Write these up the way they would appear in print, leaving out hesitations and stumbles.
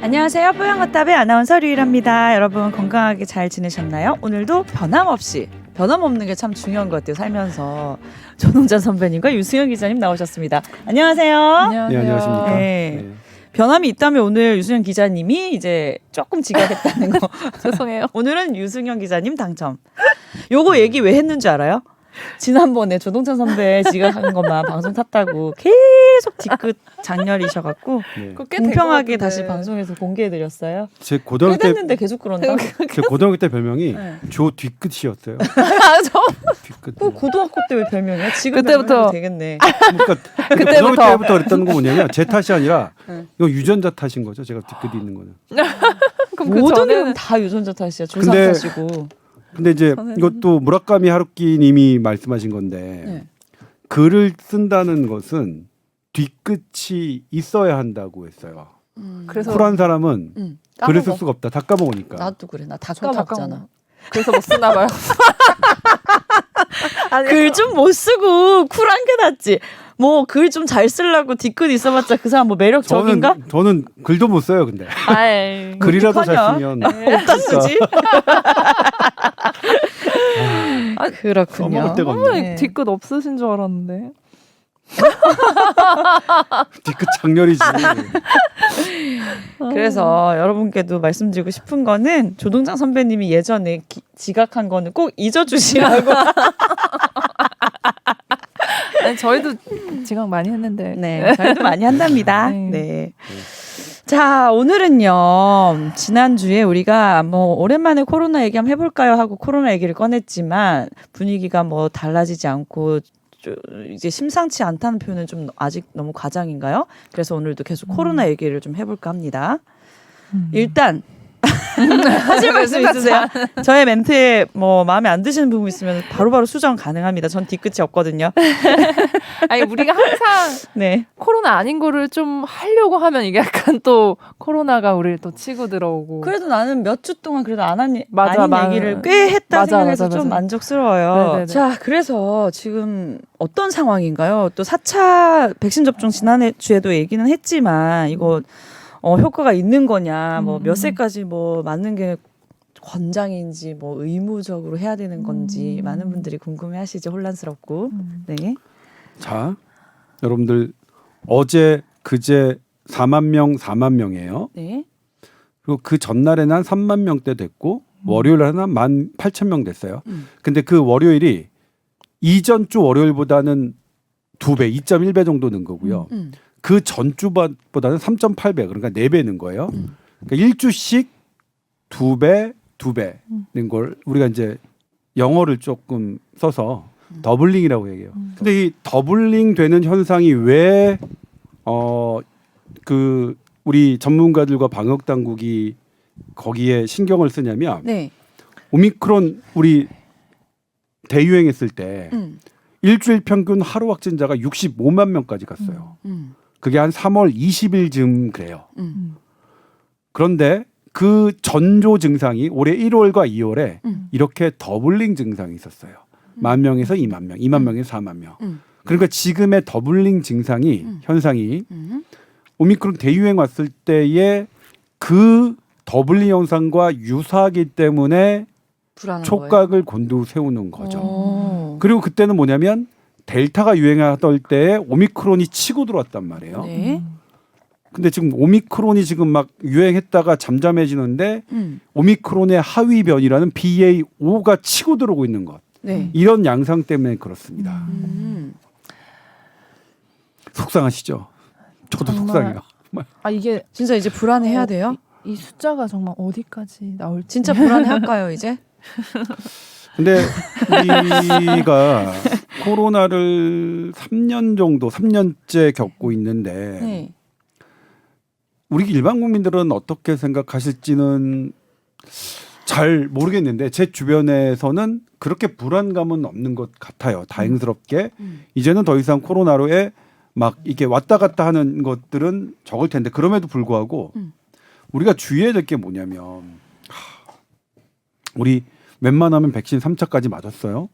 안녕하세요. 뽀얀거탑의 아나운서 류일합니다. 여러분 건강하게 잘 지내셨나요? 오늘도 변함없이 변함없는 게 참 중요한 것 같아요. 살면서 조동찬 선배님과 유승현 기자님 나오셨습니다. 안녕하세요. 안녕하세요. 네, 안녕하십니까. 네. 네. 변함이 있다면 오늘 유승현 기자님이 이제 조금 지각했다는 거. 죄송해요. 오늘은 유승현 기자님 당첨. 요거 얘기 왜 했는지 알아요? 지난번에 조동찬 선배 지각한 것만 방송 탔다고 계속 뒤끝 장렬이셔갖고 네. 공평하게 다시 방송에서 공개해드렸어요. 제 고등학교 때 해냈는데 계속 그런다. 제 고등학교 때 별명이 네. 조 뒤끝이었어요. 뒤끝. 그 고등학교 때 왜 별명이야? 지금 그때부터. 별명해도 되겠네. 그러니까 고등학교 때부터 그랬다는 거 뭐냐면 제 탓이 아니라 네. 이거 유전자 탓인 거죠. 제가 뒤끝이 있는 거는. 그럼 그 모든 전에는 이름 다 유전자 탓이야. 조상 근데 탓이고. 근데 이제 저는- 이것도 무라카미 하루키님이 말씀하신 건데 네. 글을 쓴다는 것은 뒤끝이 있어야 한다고 했어요. 그래서 쿨한 사람은 글을 쓸 까먹어. 수가 없다. 다 까먹으니까. 나도 그래. 나 다 저 까먹잖아. 그래서 못 쓰나 봐요. 아니, 글 좀 못 쓰고 쿨한 게 낫지. 뭐 글 좀 잘 쓰려고 뒤끝 있어봤자 그 사람 뭐 매력적인가? 저는 글도 못 써요. 근데 아이, 글이라도 잘 어떡하냐? 쓰면 어떤 거지? 그렇군요. 써먹을 데가 없네. 정말 네. 뒤끝 없으신 줄 알았는데. 뒤끝 장렬이지. 그래서 여러분께도 말씀드리고 싶은 거는 조동찬 선배님이 예전에 지각한 거는 꼭 잊어주시라고. 아니, 저희도 지각 많이 했는데. 네, 저희도 많이 한답니다. 네. 네. 자, 오늘은요, 지난주에 우리가 뭐, 오랜만에 코로나 얘기 한번 해볼까요? 하고 코로나 얘기를 꺼냈지만, 분위기가 뭐 달라지지 않고, 이제 심상치 않다는 표현은 좀 아직 너무 과장인가요? 그래서 오늘도 계속 코로나 얘기를 좀 해볼까 합니다. 일단, 하실 말씀 있으세요? 저의 멘트에 뭐 마음에 안 드시는 부분 있으면 바로바로 수정 가능합니다. 전 뒤끝이 없거든요. 아니, 우리가 항상 네. 코로나 아닌 거를 좀 하려고 하면 이게 약간 또 코로나가 우리를 또 치고 들어오고. 그래도 나는 몇 주 동안 그래도 아닌 맞아. 얘기를 꽤 했다 맞아, 생각해서 맞아, 좀 맞아. 만족스러워요. 네네네. 자, 그래서 지금 어떤 상황인가요? 또 4차 백신 접종 지난해 주에도 얘기는 했지만 이거 효과가 있는 거냐, 뭐 몇 세까지 뭐 맞는 게 권장인지 뭐 의무적으로 해야 되는 건지 많은 분들이 궁금해하시죠. 혼란스럽고. 네. 자, 여러분들 어제 그제 4만 명이에요. 네. 그리고 그 전날에는 한 3만 명대 됐고 월요일에는 한 18,000명 됐어요. 근데 그 월요일이 이전 주 월요일보다는 2배, 2.1배 정도 는 거고요. 그 전주보다는 3.8배, 그러니까 4배 는 거예요. 그러니까 1주씩 2배 는 걸 우리가 이제 영어를 조금 써서 더블링이라고 얘기해요. 근데 이 더블링 되는 현상이 왜 그 우리 전문가들과 방역 당국이 거기에 신경을 쓰냐면 네. 오미크론 우리 대유행했을 때 음. 일주일 평균 하루 확진자가 65만 명까지 갔어요. 그게 한 3월 20일쯤 그래요. 그런데 그 전조 증상이 올해 1월과 2월에 이렇게 더블링 증상이 있었어요. 10,000명에서 2만 명, 2만 명에서 4만 명. 그러니까 지금의 더블링 증상이 현상이 오미크론 대유행 왔을 때의 그 더블링 현상과 유사하기 때문에 불안한 촉각을 곤두세우는 거죠. 거예요. 그리고 그때는 뭐냐면 델타가 유행하던 때에 오미크론이 치고 들어왔단 말이에요. 네. 근데 지금 오미크론이 지금 막 유행했다가 잠잠해지는데 오미크론의 하위 변이라는 BA5가 치고 들어오고 있는 것. 네. 이런 양상 때문에 그렇습니다. 속상하시죠? 저도 정말. 속상해요. 아, 이게 진짜 이제 불안해해야 돼요? 이 숫자가 정말 어디까지 나올지. 진짜 불안해할까요 이제? 근데 우리가 코로나를 3년째 겪고 있는데 네. 우리 일반 국민들은 어떻게 생각하실지는 잘 모르겠는데 제 주변에서는 그렇게 불안감은 없는 것 같아요. 다행스럽게 이제는 더 이상 코로나로에 막 이렇게 왔다 갔다 하는 것들은 적을 텐데 그럼에도 불구하고 우리가 주의해야 될 게 뭐냐면 우리 웬만하면 백신 3차까지 맞았어요.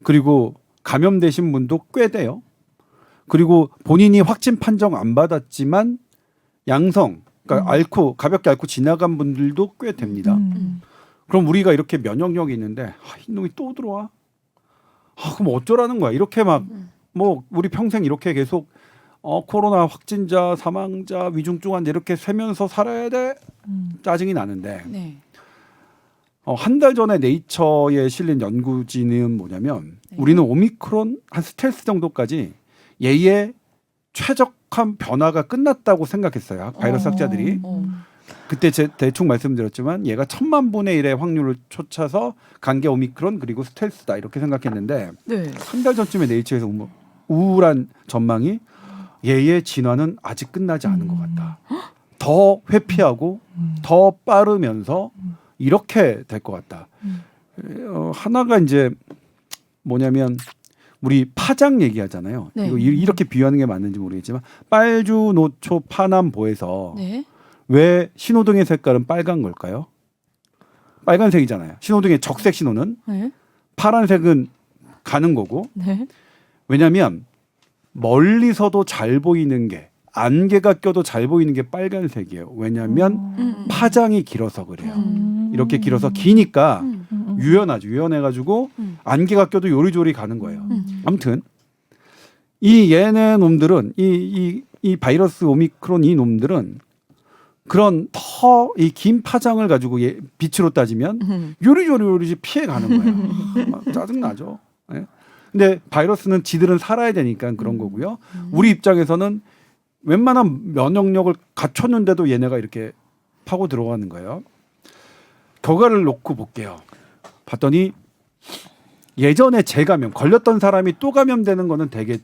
그리고 감염되신 분도 꽤 돼요. 그리고 본인이 확진 판정 안 받았지만 양성 그러니까 가볍게 앓고 지나간 분들도 꽤 됩니다. 그럼 우리가 이렇게 면역력이 있는데 이놈이 또 들어와? 그럼 어쩌라는 거야? 이렇게 막 뭐 우리 평생 이렇게 계속 코로나 확진자, 사망자, 위중증 환자 이렇게 세면서 살아야 돼? 짜증이 나는데 네. 한 달 전에 네이처에 실린 연구지는 뭐냐면 네. 우리는 오미크론 한 스텔스 정도까지 얘의 최적한 변화가 끝났다고 생각했어요. 바이러스 학자들이. 그때 대충 말씀드렸지만 얘가 1000만 분의 1의 확률을 쫓아서 간 게 오미크론 그리고 스텔스다 이렇게 생각했는데 네. 한 달 전쯤에 네이처에서 우울한 전망이 얘의 진화는 아직 끝나지 않은 것 같다. 더 회피하고 더 빠르면서 이렇게 될 것 같다. 하나가 이제 뭐냐면 우리 파장 얘기하잖아요. 네. 이거 이렇게 비유하는 게 맞는지 모르겠지만 빨주, 노초, 파남보에서 네. 왜 신호등의 색깔은 빨간 걸까요? 빨간색이잖아요. 신호등의 적색 신호는 네. 파란색은 가는 거고 네. 왜냐하면 멀리서도 잘 보이는 게 안개가 껴도 잘 보이는 게 빨간색이에요. 왜냐하면 파장이 길어서 그래요. 이렇게 길어서 기니까 유연하죠. 유연해가지고 안개가 껴도 요리조리 가는 거예요. 아무튼 이 얘네 놈들은 이 바이러스 오미크론 이 놈들은 그런 더 이 긴 파장을 가지고 빛으로 따지면 요리조리 피해 가는 거예요. 짜증 나죠. 네? 근데 바이러스는 지들은 살아야 되니까 그런 거고요. 우리 입장에서는 웬만한 면역력을 갖췄는데도 얘네가 이렇게 파고 들어가는 거예요. 결과를 놓고 볼게요. 봤더니 예전에 재감염 걸렸던 사람이 또 감염되는 거는 되게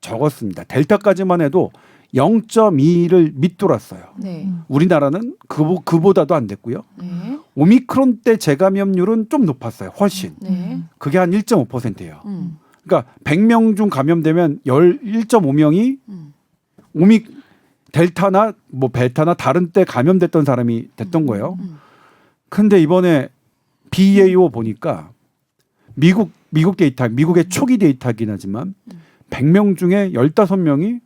적었습니다. 델타까지만 해도 0.2를 밑돌았어요. 네. 우리나라는 그보다도 안 됐고요. 네. 오미크론 때 재감염률은 좀 높았어요. 훨씬. 네. 그게 한 1.5%예요. 그러니까 100명 중 감염되면 1.5명이 델타나 뭐 베타나 다른 때 감염됐던 사람이 됐던 거예요. 근데 이번에 BA.5 보니까 미국 데이터, 미국의 초기 데이터이긴 하지만 100명 중에 15명이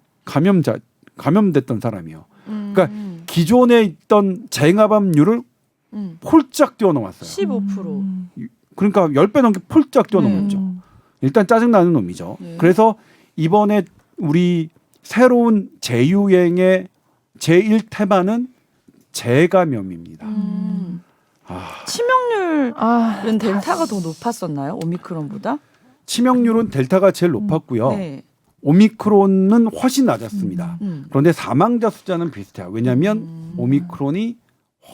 감염됐던 사람이요. 그러니까 기존에 있던 재감염률을 홀짝 뛰어넘었어요. 15%. 그러니까 10배 넘게 폴짝 뛰어넘었죠. 일단 짜증나는 놈이죠. 네. 그래서 이번에 우리 새로운 재유행의 제1테마는 재감염입니다. 치명률은 델타가 더 높았었나요? 오미크론보다? 치명률은 델타가 제일 높았고요. 네. 오미크론은 훨씬 낮았습니다. 그런데 사망자 숫자는 비슷해요. 왜냐하면 오미크론이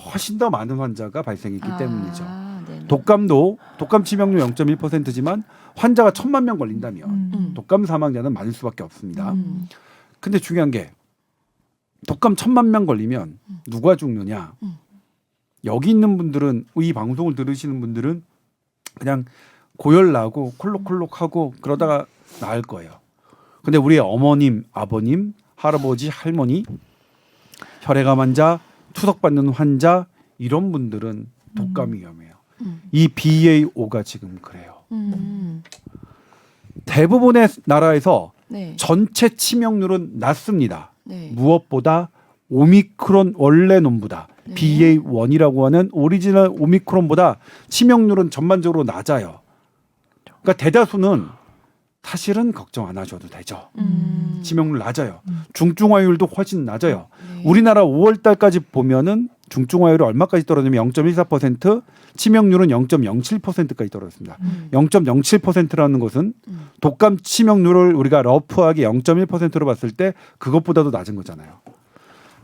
훨씬 더 많은 환자가 발생했기 때문이죠. 네네. 독감 치명률 0.1%지만 환자가 1000만 명 걸린다면 독감 사망자는 많을 수밖에 없습니다. 근데 중요한 게 독감 1000만 명 걸리면 누가 죽느냐? 여기 있는 분들은 이 방송을 들으시는 분들은 그냥 고열 나고 콜록콜록하고 그러다가 나을 거예요. 근데 우리 어머님, 아버님, 할아버지, 할머니, 혈액암 환자, 투석받는 환자 이런 분들은 독감이 위험해요. 이 BA.5가 지금 그래요. 대부분의 나라에서 네. 전체 치명률은 낮습니다. 네. 무엇보다 오미크론 원래 놈보다 네. BA.1이라고 하는 오리지널 오미크론보다 치명률은 전반적으로 낮아요. 그러니까 대다수는 사실은 걱정 안 하셔도 되죠. 치명률 낮아요. 중증화율도 훨씬 낮아요. 네. 우리나라 5월 달까지 보면은 중증화율이 얼마까지 떨어지면 0.14%, 치명률은 0.07%까지 떨어졌습니다. 0.07%라는 것은 독감 치명률을 우리가 러프하게 0.1%로 봤을 때 그것보다도 낮은 거잖아요.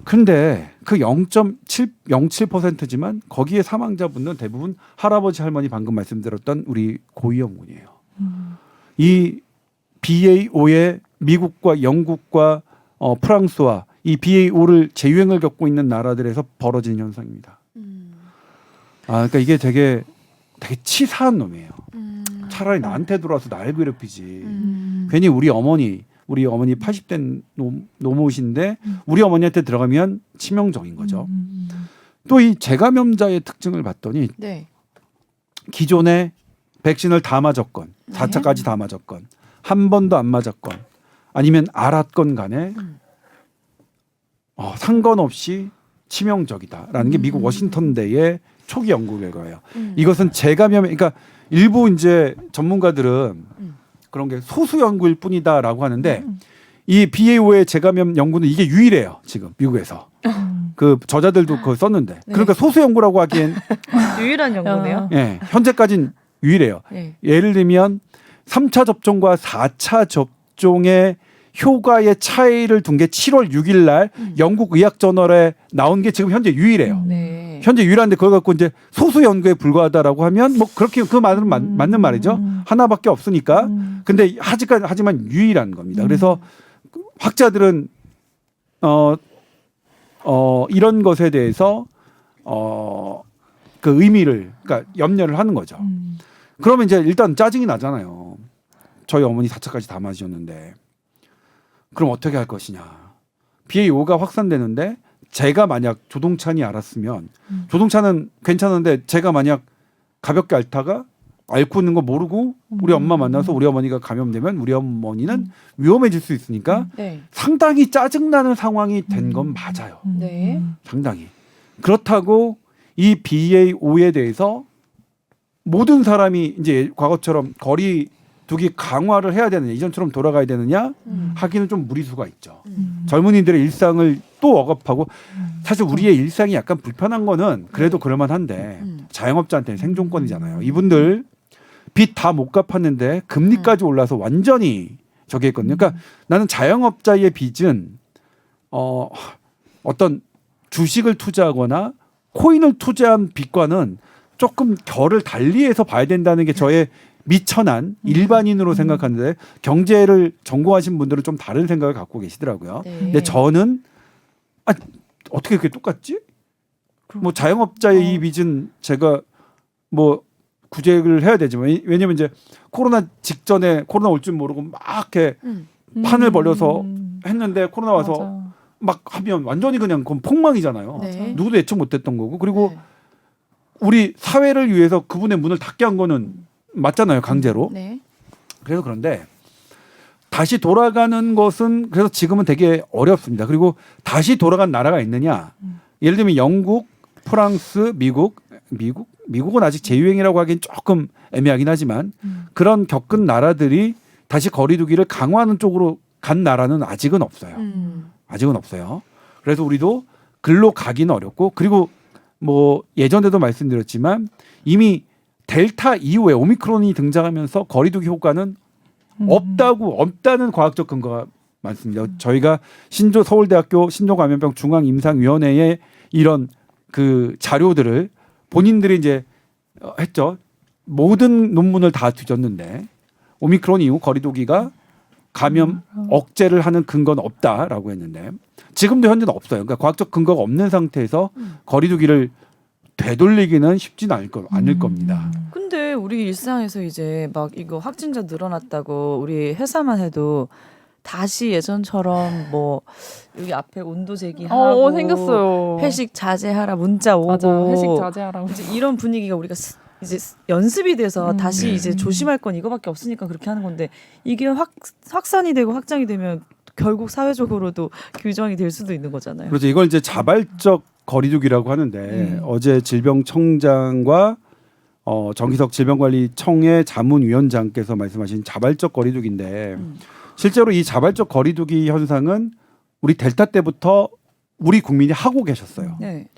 근데 그 0.07%지만 거기에 사망자분은 대부분 할아버지 할머니 방금 말씀드렸던 우리 고위험군이에요. 이 BA.5의 미국과 영국과 프랑스와 이 BA.5를 재유행을 겪고 있는 나라들에서 벌어진 현상입니다. 그러니까 이게 되게 치사한 놈이에요. 차라리 나한테 들어와서 날 괴롭히지. 괜히 우리 어머니 80대 노모신데 우리 어머니한테 들어가면 치명적인 거죠. 또 이 재감염자의 특징을 봤더니 네. 기존에 백신을 다 맞았건 4차까지 다 맞았건 한 번도 안 맞았건 아니면 알았건 간에 상관없이 치명적이다라는 게 미국 워싱턴대의 초기 연구 결과예요. 이것은 재감염, 그러니까 일부 이제 전문가들은 그런 게 소수 연구일 뿐이다라고 하는데 이 BA.5의 재감염 연구는 이게 유일해요. 지금 미국에서. 그 저자들도 그걸 썼는데. 그러니까 소수 연구라고 하기엔 유일한 연구네요. 예, 현재까지는 유일해요. 네. 예를 들면 3차 접종과 4차 접종의 효과의 차이를 둔 게 7월 6일 날 영국 의학 저널에 나온 게 지금 현재 유일해요. 네. 현재 유일한데 그걸 갖고 이제 소수 연구에 불과하다라고 하면 뭐 그렇게 그 말은 맞는 말이죠. 하나밖에 없으니까. 근데 하지만 유일한 겁니다. 그래서 학자들은 이런 것에 대해서 그 의미를 그러니까 염려를 하는 거죠. 그러면 이제 일단 짜증이 나잖아요. 저희 어머니 4차까지 다 맞으셨는데 그럼 어떻게 할 것이냐. BA.5가 확산되는데 제가 만약 조동찬이 알았으면 조동찬은 괜찮은데 제가 만약 가볍게 앓다가 앓고 있는 거 모르고 우리 엄마 만나서 우리 어머니가 감염되면 우리 어머니는 위험해질 수 있으니까 네. 상당히 짜증나는 상황이 된 건 맞아요. 네. 상당히. 그렇다고 이 BA.5에 대해서 모든 사람이 이제 과거처럼 거리 두기 강화를 해야 되느냐, 이전처럼 돌아가야 되느냐 하기는 좀 무리수가 있죠. 젊은이들의 일상을 또 억압하고 사실 우리의 일상이 약간 불편한 거는 그래도 그럴만한데 자영업자한테는 생존권이잖아요. 이분들 빚 다 못 갚았는데 금리까지 올라서 완전히 저기 했거든요. 그러니까 나는 자영업자의 빚은 어떤 주식을 투자하거나 코인을 투자한 빚과는 조금 결을 달리해서 봐야 된다는 게 저의 미천한 일반인으로 생각하는데 경제를 전공하신 분들은 좀 다른 생각을 갖고 계시더라고요. 네. 근데 저는 어떻게 그게 똑같지? 뭐 자영업자의 이 빚은 제가 뭐 구제를 해야 되지만 왜냐면 이제 코로나 직전에 코로나 올 줄 모르고 막 이렇게 판을 벌려서 했는데 코로나 와서 맞아. 막 하면 완전히 그냥 그건 폭망이잖아요. 네. 누구도 예측 못했던 거고 그리고 네. 우리 사회를 위해서 그분의 문을 닫게 한 거는 맞잖아요, 강제로. 네. 그래서 그런데 다시 돌아가는 것은 그래서 지금은 되게 어렵습니다. 그리고 다시 돌아간 나라가 있느냐? 예를 들면 영국, 프랑스, 미국은 아직 재유행이라고 하기엔 조금 애매하긴 하지만 그런 겪은 나라들이 다시 거리두기를 강화하는 쪽으로 간 나라는 아직은 없어요. 아직은 없어요. 그래서 우리도 글로 가기는 어렵고 그리고 뭐 예전에도 말씀드렸지만 이미 델타 이후에 오미크론이 등장하면서 거리두기 효과는 없다는 과학적 근거가 많습니다. 저희가 서울대학교 신종감염병 중앙임상위원회에 이런 그 자료들을 본인들이 이제 했죠. 모든 논문을 다 뒤졌는데 오미크론 이후 거리두기가 감염 억제를 하는 근거는 없다라고 했는데 지금도 현재는 없어요. 그러니까 과학적 근거가 없는 상태에서 거리두기를 되돌리기는 쉽지는 않을 겁니다. 근데 우리 일상에서 이제 막 이거 확진자 늘어났다고 우리 회사만 해도 다시 예전처럼 뭐 여기 앞에 온도 제기하고 생겼어요. 회식 자제하라 문자 오고 맞아. 회식 자제하라고. 이제 이런 분위기가 우리가 이제 연습이 돼서 다시 이제 조심할 건 이거밖에 없으니까 그렇게 하는 건데 이게 확산이 되고 확장이 되면 결국 사회적으로도 규정이 될 수도 있는 거잖아요. 그렇죠. 이걸 이제 자발적 거리두기라고 하는데 어제 질병청장과 정기석 질병관리청의 자문위원장께서 말씀하신 자발적 거리두기인데 실제로 이 자발적 거리두기 현상은 우리 델타 때부터 우리 국민이 하고 계셨어요. 네.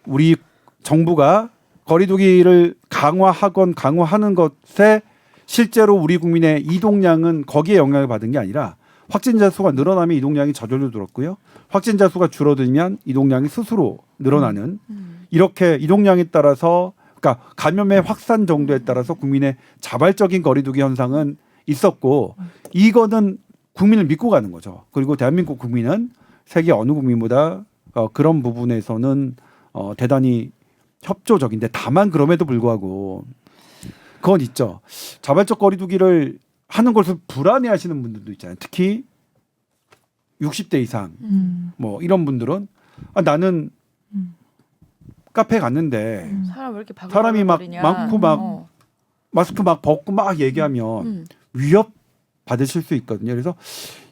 우리 정부가 거리두기를 강화하는 것에 실제로 우리 국민의 이동량은 거기에 영향을 받은 게 아니라 확진자 수가 늘어나면 이동량이 저절로 늘었고요. 확진자 수가 줄어들면 이동량이 스스로 늘어나는 이렇게 이동량에 따라서 그러니까 감염의 확산 정도에 따라서 국민의 자발적인 거리두기 현상은 있었고 이거는 국민을 믿고 가는 거죠. 그리고 대한민국 국민은 세계 어느 국민보다 그런 부분에서는 대단히 협조적인데 다만 그럼에도 불구하고 그건 있죠. 자발적 거리두기를 하는 것을 불안해하시는 분들도 있잖아요. 특히 60대 이상 뭐 이런 분들은 나는 카페 갔는데 사람 왜 이렇게 사람이 막 바글바글거리냐. 많고 막 마스크 막 벗고 막 얘기하면 위협 받으실 수 있거든요. 그래서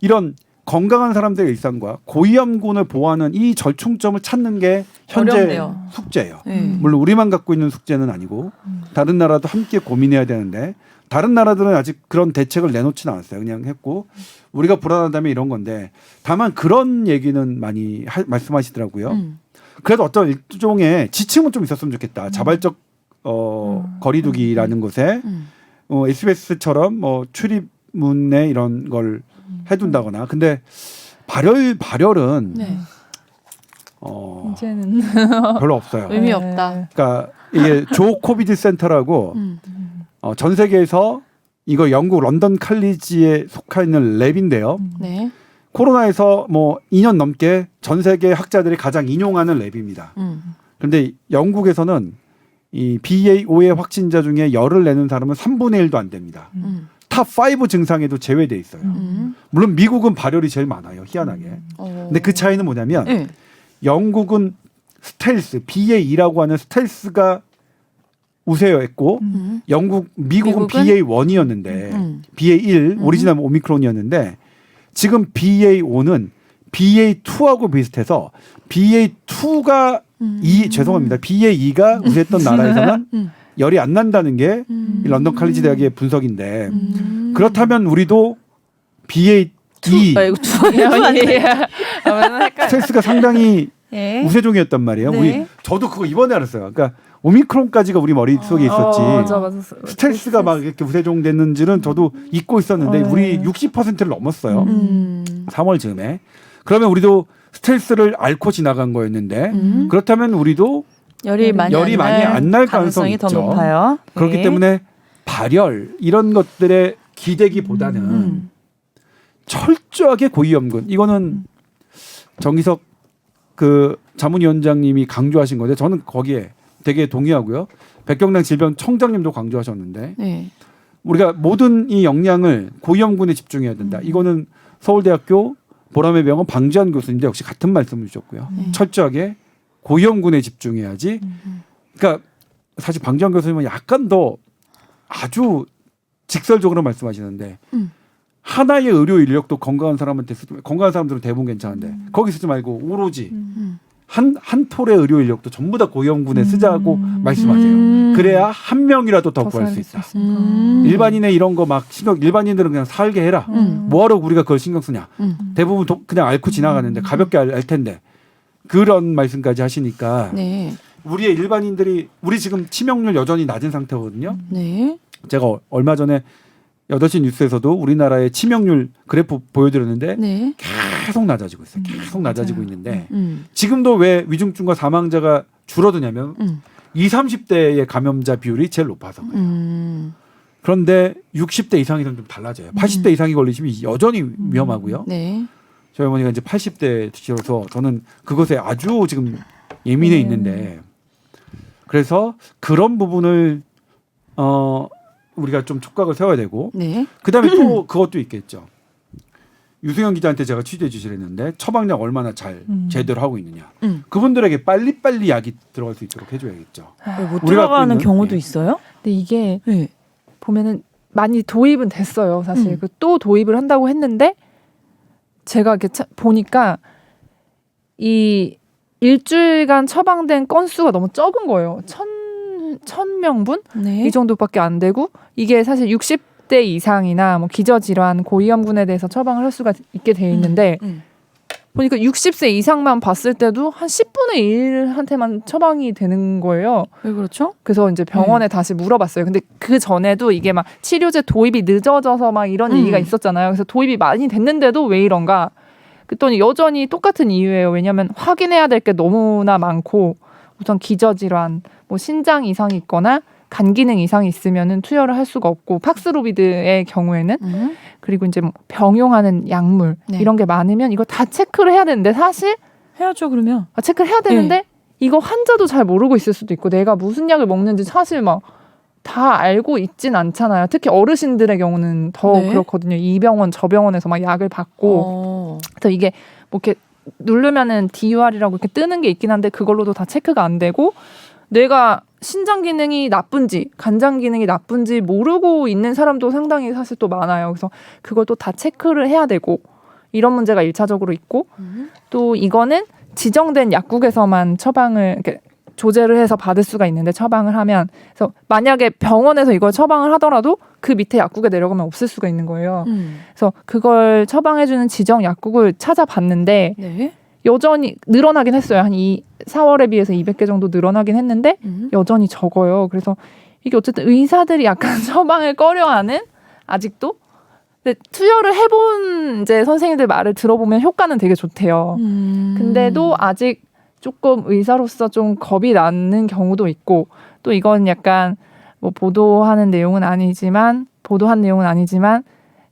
이런 건강한 사람들의 일상과 고위험군을 보호하는 이 절충점을 찾는 게 현재 어렵네요. 숙제예요. 네. 물론 우리만 갖고 있는 숙제는 아니고 다른 나라도 함께 고민해야 되는데 다른 나라들은 아직 그런 대책을 내놓지는 않았어요. 그냥 했고 우리가 불안하다면 이런 건데 다만 그런 얘기는 많이 말씀하시더라고요. 그래도 어떤 일종의 지침은 좀 있었으면 좋겠다. 자발적 거리두기라는 것에 SBS처럼 뭐 출입문에 이런 걸 해둔다거나. 근데 발열은 네. 이제는 별로 없어요. 의미 없다. 그러니까 이게 조 코비드 센터라고 전 세계에서 이거 영국 런던 칼리지에 속해 있는 랩인데요. 네. 코로나에서 뭐 2년 넘게 전 세계 학자들이 가장 인용하는 랩입니다. 그런데 영국에서는 이 BA5의 확진자 중에 열을 내는 사람은 3분의 1도 안 됩니다. 탑5 증상에도 제외돼 있어요. 물론 미국은 발열이 제일 많아요. 희한하게. 근데 그 차이는 뭐냐면 네. 영국은 스텔스, BA2라고 하는 스텔스가 우세였고 미국은 BA1이었는데 BA1 오리지널 오미크론이었는데 지금 BA5는 BA2하고 비슷해서 BA2가 죄송합니다. BA2가 우세했던 나라에서는 열이 안 난다는 게 이 런던 칼리지 대학의 분석인데 그렇다면 우리도 BA2 스텔스가 상당히 예. 우세종이었단 말이에요. 네. 저도 그거 이번에 알았어요. 그러니까 오미크론까지가 우리 머릿속에 있었지. 맞아. 스텔스가 막 이렇게 우세종 됐는지는 저도 잊고 있었는데 우리 60%를 넘었어요. 3월 즈음에. 그러면 우리도 스텔스를 앓고 지나간 거였는데 그렇다면 우리도 열이 많이 안 날 가능성이 더 있죠. 높아요. 그렇기 네. 때문에 발열 이런 것들에 기대기보다는 철저하게 고위험군. 이거는 정기석 그 자문위원장님이 강조하신 건데 저는 거기에 되게 동의하고요. 백경란 질병청장님도 강조하셨는데 네. 우리가 모든 이 역량을 고위험군에 집중해야 된다. 이거는 서울대학교 보람의 병원 방지한 교수님도 역시 같은 말씀을 주셨고요. 철저하게 고위험군에 집중해야지. 그러니까 사실 방지한 교수님은 약간 더 아주 직설적으로 말씀하시는데 하나의 의료 인력도 건강한 사람한테 쓰지 건강한 사람들은 대부분 괜찮은데 거기 쓰지 말고 오로지 한 톨의 의료 인력도 전부 다 고위험군에 쓰자고 말씀하세요. 그래야 한 명이라도 더 구할 수 있다. 일반인의 이런 거 막 일반인들은 그냥 살게 해라. 뭐하러 우리가 그걸 신경 쓰냐. 대부분 그냥 앓고 지나가는데 가볍게 알 텐데 그런 말씀까지 하시니까 네. 우리의 일반인들이 우리 지금 치명률 여전히 낮은 상태거든요. 네. 제가 얼마 전에 8시 뉴스에서도 우리나라의 치명률 그래프 보여드렸는데 네. 계속 낮아지고 있어요. 계속 낮아지고 있는데 지금도 왜 위중증과 사망자가 줄어드냐면 20, 30대의 감염자 비율이 제일 높아서 그래요. 그런데 60대 이상이랑 좀 달라져요. 80대 이상이 걸리시면 여전히 위험하고요. 네. 저희 어머니가 이제 80대시라서 저는 그것에 아주 지금 예민해 있는데 그래서 그런 부분을 우리가 좀 촉각을 세워야 되고 네. 그다음에 또 그것도 있겠죠. 유승현 기자한테 제가 취재해 주시랬는데 처방약 얼마나 잘 제대로 하고 있느냐. 그분들에게 빨리빨리 약이 들어갈 수 있도록 해줘야겠죠. 못 우리가 들어가는 갖고 있는- 경우도 예. 있어요? 근데 이게 네. 보면은 많이 도입은 됐어요. 사실 또 도입을 한다고 했는데 제가 이렇게 보니까 이 일주일간 처방된 건수가 너무 적은 거예요. 1,000명분 네. 이 정도밖에 안 되고 이게 사실 60대 이상이나 뭐 기저질환, 고위험군에 대해서 처방을 할 수가 있게 돼 있는데 보니까 60세 이상만 봤을 때도 한 10분의 1한테만 처방이 되는 거예요. 왜 그렇죠? 그래서 이제 병원에 다시 물어봤어요. 근데 그 전에도 이게 막 치료제 도입이 늦어져서 막 이런 얘기가 있었잖아요. 그래서 도입이 많이 됐는데도 왜 이런가? 그랬더니 여전히 똑같은 이유예요. 왜냐하면 확인해야 될 게 너무나 많고 우선 기저질환, 뭐 신장 이상이 있거나 간 기능 이상이 있으면은 투여를 할 수가 없고 팍스로비드의 경우에는 그리고 이제 뭐 병용하는 약물 네. 이런 게 많으면 이거 다 체크를 해야 되는데 사실 해야죠 그러면. 체크를 해야 되는데 이거 환자도 잘 모르고 있을 수도 있고 내가 무슨 약을 먹는지 사실 막 다 알고 있진 않잖아요. 특히 어르신들의 경우는 더 네. 그렇거든요. 이 병원 저 병원에서 막 약을 받고 그래서 이게 뭐 이렇게 누르면은 DUR이라고 이렇게 뜨는 게 있긴 한데 그걸로도 다 체크가 안 되고 내가 신장 기능이 나쁜지 간장 기능이 나쁜지 모르고 있는 사람도 상당히 사실 또 많아요. 그래서 그걸 또 다 체크를 해야 되고 이런 문제가 1차적으로 있고 또 이거는 지정된 약국에서만 처방을 이렇게 조제를 해서 받을 수가 있는데 처방을 하면 그래서 만약에 병원에서 이걸 처방을 하더라도 그 밑에 약국에 내려가면 없을 수가 있는 거예요. 그래서 그걸 처방해주는 지정 약국을 찾아봤는데 네. 여전히 늘어나긴 했어요. 한 4월에 비해서 200개 정도 늘어나긴 했는데 여전히 적어요. 그래서 이게 어쨌든 의사들이 약간 처방을 꺼려하는 아직도 근데 투여를 해본 이제 선생님들 말을 들어보면 효과는 되게 좋대요. 근데도 아직 조금 의사로서 좀 겁이 나는 경우도 있고 또 이건 약간 뭐 보도한 내용은 아니지만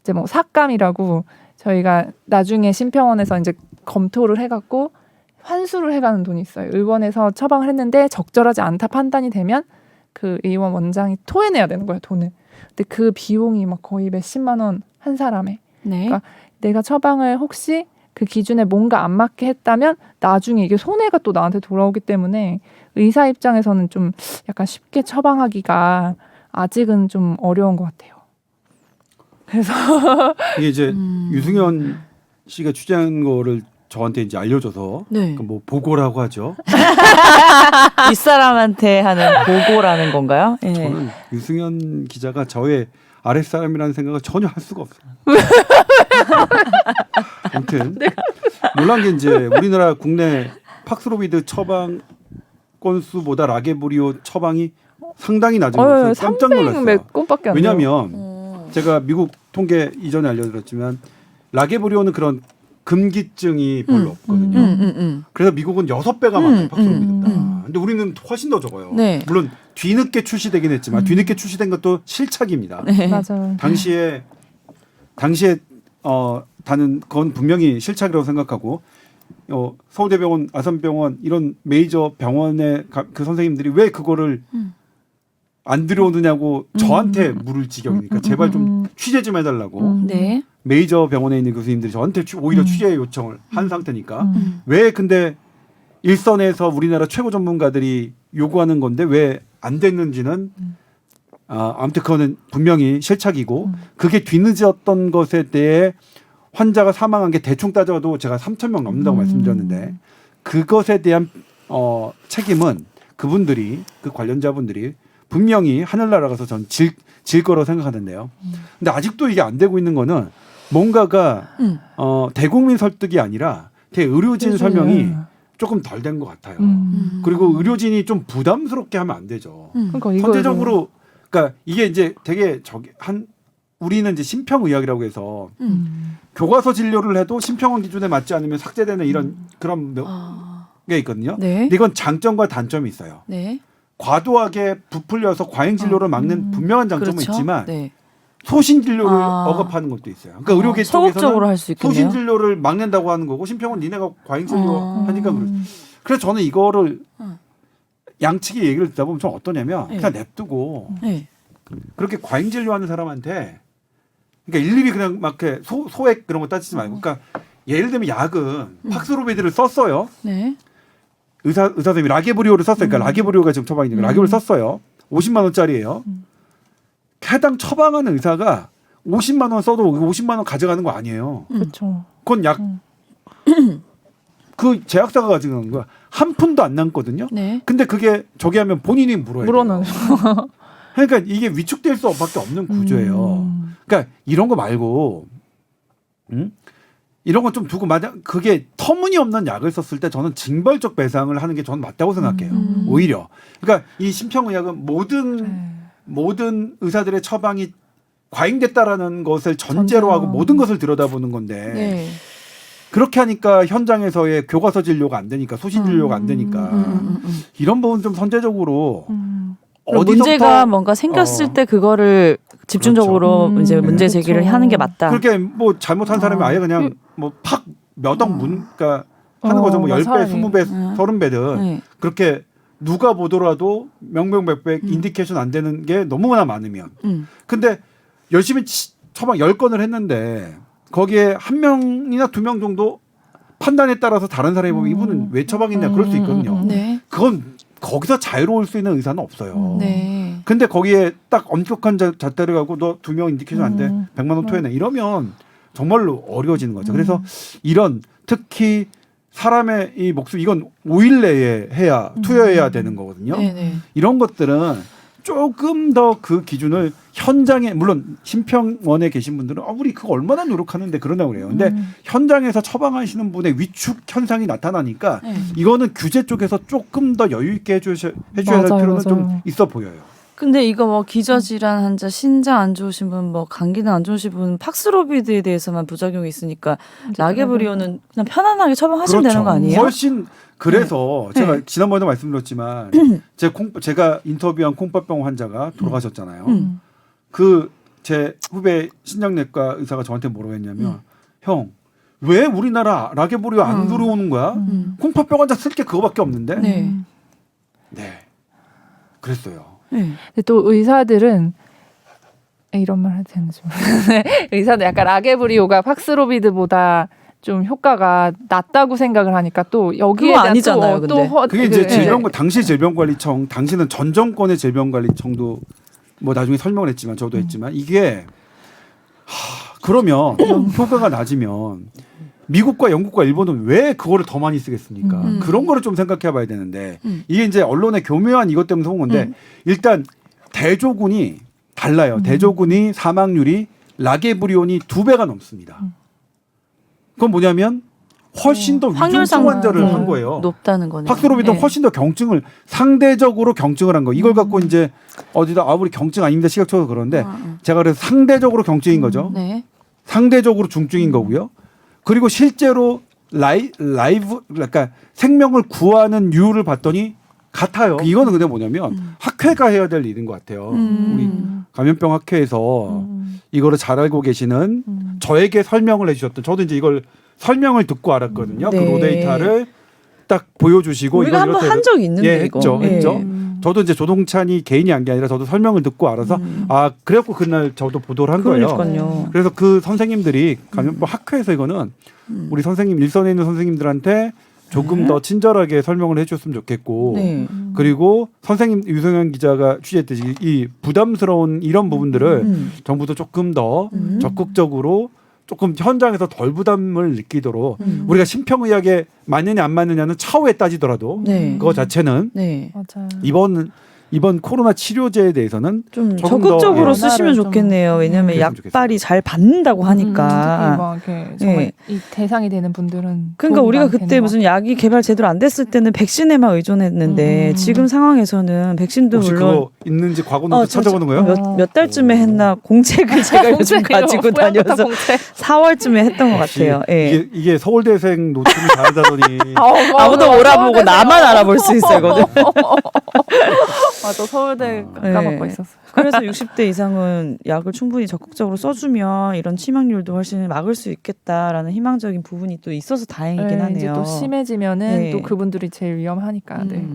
이제 뭐 삭감이라고 저희가 나중에 심평원에서 이제 검토를 해갖고 환수를 해가는 돈이 있어요. 의원에서 처방을 했는데 적절하지 않다 판단이 되면 그 의원 원장이 토해내야 되는 거예요, 돈을. 근데 그 비용이 막 거의 몇십만 원 한 사람에. 네. 그러니까 내가 처방을 혹시 그 기준에 뭔가 안 맞게 했다면 나중에 이게 손해가 또 나한테 돌아오기 때문에 의사 입장에서는 좀 약간 쉽게 처방하기가 아직은 좀 어려운 것 같아요. 그래서 이게 이제 유승현 씨가 취재한 거를 저한테 이제 알려줘서 네. 그 뭐 보고라고 하죠. 윗사람한테 하는 보고라는 건가요? 예. 저는 유승현 기자가 저의 아랫사람이라는 생각을 전혀 할 수가 없어요. 아무튼 놀란 게 이제 우리나라 국내 팍스로비드 처방 건수보다 라게브리오 처방이 상당히 낮은 것을 깜짝 300 놀랐어요. 몇 건밖에 안 돼요. 왜냐하면 제가 미국 통계 이전에 알려드렸지만 라게브리오는 그런 금기증이 별로 없거든요. 그래서 미국은 6배가 많아요. 팍스로비드보다. 근데 우리는 훨씬 더 적어요. 네. 물론 뒤늦게 출시되긴 했지만 뒤늦게 출시된 것도 실착입니다. 네. 맞아요. 당시에 다는 건 분명히 실착이라고 생각하고 서울대병원, 아산병원 이런 메이저 병원의 그 선생님들이 왜 그거를 안 들여오느냐고 저한테 물을 지경이니까 제발 좀 취재 좀 해달라고 네. 메이저 병원에 있는 교수님들이 저한테 오히려 취재 요청을 한 상태니까 왜 근데 일선에서 우리나라 최고 전문가들이 요구하는 건데 왜 안 됐는지는 아무튼 그거는 분명히 실착이고 그게 뒤늦었던 것에 대해 환자가 사망한 게 대충 따져도 제가 3,000명 넘는다고 말씀드렸는데 그것에 대한 책임은 그분들이 그 관련자분들이 분명히 하늘나라가서 전 질 거라고 생각하는데요. 근데 아직도 이게 안 되고 있는 거는 뭔가가 대국민 설득이 아니라 대의료진 설명이 조금 덜 된 것 같아요. 그리고 의료진이 좀 부담스럽게 하면 안 되죠. 그러니까 이거 선제적으로 그러니까 이게 이제 되게 우리는 이제 심평의학이라고 해서 교과서 진료를 해도 심평원 기준에 맞지 않으면 삭제되는 이런 그런 게 있거든요. 네. 근데 이건 장점과 단점이 있어요. 네. 과도하게 부풀려서 과잉 진료를 막는 분명한 장점은 그렇죠. 있지만 네. 소신 진료를 억압하는 것도 있어요. 그러니까 의료계 소극적으로 쪽에서는 할 수 있겠네요. 소신 진료를 막는다고 하는 거고 심평원 니네가 과잉 진료 하니까 그래서 저는 이거를 양측의 얘기를 듣다 보면 좀 어떠냐면 그냥 냅두고 네. 그렇게 과잉 진료하는 사람한테 그러니까 일일이 그냥 막 이렇게 소액 그런 거 따지지 말고 그러니까 예를 들면 약은 팍스로비드를 썼어요. 네. 의사 선생님이 라게브리오를 썼어요. 그러니까 라게브리오가 지금 처방이니까 라게브리오를 썼어요. 50만 원짜리예요. 해당 처방하는 의사가 50만 원 써도 50만 원 가져가는 거 아니에요. 그렇죠. 그건 약 그 제약사가 가져가는 거야. 한 푼도 안 남거든요. 네. 근데 그게 저기 하면 본인이 물어야 돼요. 물어는. 그러니까 이게 위축될 수밖에 없는 구조예요. 그러니까 이런 거 말고 이런 거 좀 두고 만약 그게 터무니없는 약을 썼을 때 저는 징벌적 배상을 하는 게 저는 맞다고 생각해요. 오히려. 그러니까 이 심평의학은 모든 의사들의 처방이 과잉됐다라는 것을 전제로 하고 모든 것을 들여다보는 건데 네. 그렇게 하니까 현장에서의 교과서 진료가 안 되니까 소신 진료가 안 되니까 이런 부분 좀 선제적으로 문제가 뭔가 생겼을 때 그거를 집중적으로 그렇죠. 이제 문제 제기를 그렇죠. 하는 게 맞다. 그렇게 뭐 잘못한 사람이 아예 그냥 뭐 팍 몇 억 그러니까 하는 거죠. 뭐 10배, 사람이. 20배, 30배든 네. 그렇게 누가 보더라도 명백백백 인디케이션 안 되는 게 너무나 많으면 근데 열심히 처방 10건을 했는데 거기에 한 명이나 두 명 정도 판단에 따라서 다른 사람이 보면 이분은 왜 처방했냐 그럴 수 있거든요. 네. 그건 거기서 자유로울 수 있는 의사는 없어요. 네. 근데 거기에 딱 엄격한 잣대를 가고 너 2명 인디케이션 안 돼. 100만 원 토해내. 이러면 정말로 어려워지는 거죠. 그래서 이런 특히 사람의 이 목숨 이건 5일 내에 해야 투여해야 되는 거거든요. 네네. 이런 것들은 조금 더 그 기준을 현장에 물론 심평원에 계신 분들은 우리 그거 얼마나 노력하는데 그러냐고 그래요. 근데 현장에서 처방하시는 분의 위축 현상이 나타나니까 네. 이거는 규제 쪽에서 조금 더 여유 있게 해줘야 될 맞아요, 필요는 좀 맞아요. 있어 보여요. 근데 이거 뭐 기저질환 환자, 신장 안 좋으신 분, 뭐 감기는 안 좋으신 분, 팍스로비드에 대해서만 부작용이 있으니까 라게브리오는 그냥 편안하게 처방하시면 되는 거 아니에요? 훨씬 그래서 네. 제가 지난번에도 말씀드렸지만 제가 인터뷰한 콩팥병 환자가 돌아가셨잖아요. 그 제 후배 신장내과 의사가 저한테 뭐라고 했냐면 형 왜 우리나라 라게브리오 안 들어오는 거야? 콩팥병 환자 쓸 게 그거밖에 없는데. 네. 네. 그랬어요. 네. 근데 또 의사들은 이런 말 해도 되는지 모르겠는데 의사들 약간 라게브리오가 팍스로비드보다 좀 효과가 낮다고 생각을 하니까 또 여기에 그거 대한 아니잖아요, 또 근데. 그게 이제 네. 당시 질병관리청, 당시는 전 정권의 질병관리청도 뭐 나중에 설명을 했지만 저도 했지만 이게 그러면 효과가 낮으면 미국과 영국과 일본은 왜 그거를 더 많이 쓰겠습니까? 그런 거를 좀 생각해 봐야 되는데 이게 이제 언론의 교묘한 이것 때문에 온 건데 일단 대조군이 달라요. 대조군이 사망률이 라게브리온이 2배가 넘습니다. 그건 뭐냐면 훨씬 더 위중증 환자를 한 거예요. 높다는 거네요. 팍스로비드는 네. 훨씬 더 경증을 상대적으로 경증을 한 거. 이걸 갖고 이제 어디다 우리 경증 아닙니다. 시각적으로 그런데 제가 그래서 상대적으로 경증인 거죠. 네. 상대적으로 중증인 거고요. 그리고 실제로 라이브 그러니까 생명을 구하는 이유를 봤더니 같아요. 이거는 근데 뭐냐면 학회가 해야 될 일인 것 같아요. 우리 감염병 학회에서 이거를 잘 알고 계시는 저에게 설명을 해주셨던 저도 이제 이걸 설명을 듣고 알았거든요. 네. 그 로데이터를 딱 보여주시고 우리가 이걸 한번 이렇게 한 적 있는데 예, 이거. 했죠. 예. 했죠. 저도 이제 조동찬이 개인이 한 게 아니라 저도 설명을 듣고 알아서 그래갖고 그날 저도 보도를 한 거예요. 그러니까요. 그래서 그 선생님들이 감염병 학회에서 이거는 우리 선생님 일선에 있는 선생님들한테 조금 더 친절하게 설명을 해줬으면 좋겠고 네. 그리고 선생님 유성현 기자가 취재했듯이 이 부담스러운 이런 부분들을 정부도 조금 더 적극적으로 조금 현장에서 덜 부담을 느끼도록 우리가 심평의학에 맞느냐 안 맞느냐는 차후에 따지더라도 네. 그거 자체는 네. 맞아요. 이번 코로나 치료제에 대해서는 좀 조금 적극적으로 더, 예. 쓰시면 좀, 좋겠네요. 왜냐하면 그랬으면 약발이 잘 받는다고 특히 하니까. 막 이렇게 정말 예. 이 대상이 되는 분들은 그러니까 도움이 우리가 많이 그때 되는 무슨 약이 개발 제대로 안 됐을 때는 백신에만 의존했는데 지금 상황에서는 백신도 혹시 물론 그거 있는지 과거노트 저 찾아보는 거예요? 몇 달쯤에 했나 공책을 제가 요즘 가지고 다녀서 4월쯤에 했던 것 같아요. 예. 이게 서울대생 노트를 잘하다더니 아무도 몰아보고 나만 알아볼 수 있어요. 맞아 서울대 네. 까먹고 있었어. 그래서 60대 이상은 약을 충분히 적극적으로 써주면 이런 치명률도 훨씬 막을 수 있겠다라는 희망적인 부분이 또 있어서 다행이긴 네, 하네요. 이제 또 심해지면은 네. 또 그분들이 제일 위험하니까. 네.